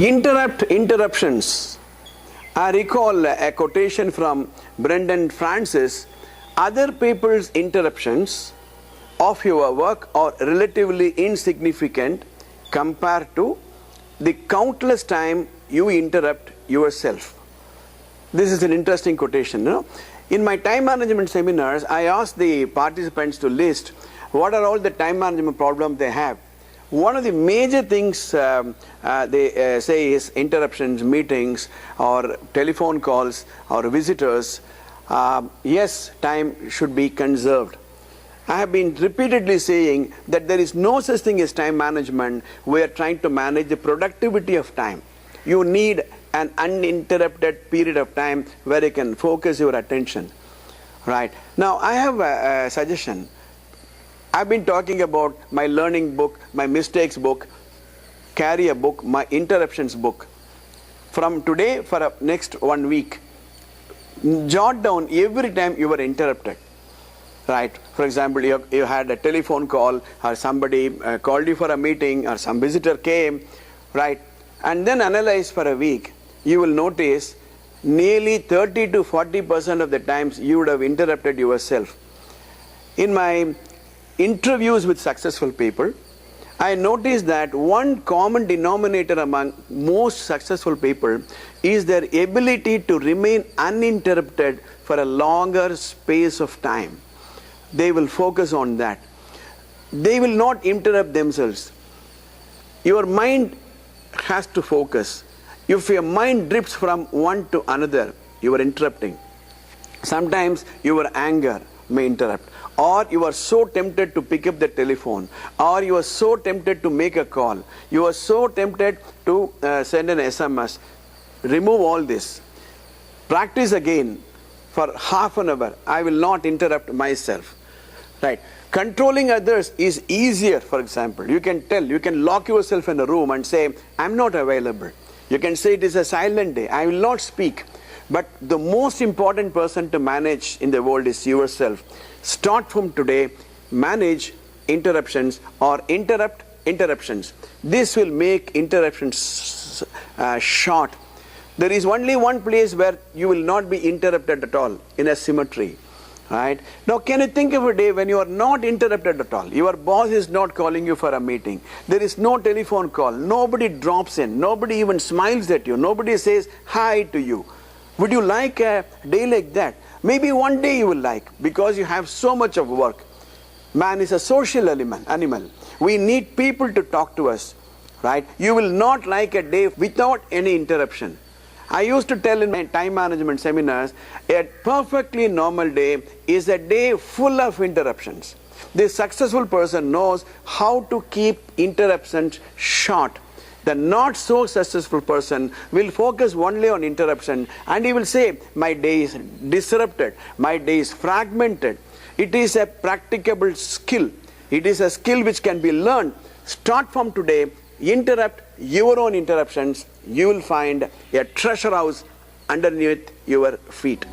Interruptions. I recall a quotation from Brendan Francis. Other people's interruptions of your work are relatively insignificant compared to the countless time you interrupt yourself. This is an interesting quotation. No? In my time management seminars, I asked the participants to list what are all the time management problems they have. One of the major things they say is interruptions, meetings, or telephone calls, or visitors. Yes, time should be conserved. I have been repeatedly saying that there is no such thing as time management. We are trying to manage the productivity of time. You need an uninterrupted period of time where you can focus your attention. Right. Now, I have a suggestion. I've been talking about my learning book, my mistakes book, carry a book, my interruptions book. From today for next 1 week, jot down every time you were interrupted. Right. For example, you had a telephone call, or somebody called you for a meeting, or some visitor came, right? And then analyze for a week. You will notice nearly 30 to 40% of the times you would have interrupted yourself. In my interviews with successful people, I noticed that one common denominator among most successful people is their ability to remain uninterrupted for a longer space of time. They will focus on that. They will not interrupt themselves. Your mind has to focus. If your mind drifts from one to another, you are interrupting. Sometimes your anger may interrupt, or you are so tempted to pick up the telephone, or you are so tempted to make a call, you are so tempted to send an SMS. Remove all this. Practice again for half an hour. I will not interrupt myself. Right. Controlling others is easier. For example, you can lock yourself in a room and say, I'm not available. You can say it is a silent day, I will not speak. But the most important person to manage in the world is yourself. Start from today, manage interruptions, or interrupt interruptions. This will make interruptions short. There is only one place where you will not be interrupted at all, in a cemetery. Right? Now, can you think of a day when you are not interrupted at all? Your boss is not calling you for a meeting. There is no telephone call. Nobody drops in. Nobody even smiles at you. Nobody says hi to you. Would you like a day like that? Maybe one day you will like, because you have so much of work. Man is a social animal. We need people to talk to us. Right? You will not like a day without any interruption. I used to tell in my time management seminars, a perfectly normal day is a day full of interruptions. The successful person knows how to keep interruptions short. The not so successful person will focus only on interruption, and he will say, my day is disrupted, my day is fragmented. It is a practicable skill. It is a skill which can be learned. Start from today, interrupt your own interruptions. You will find a treasure house underneath your feet.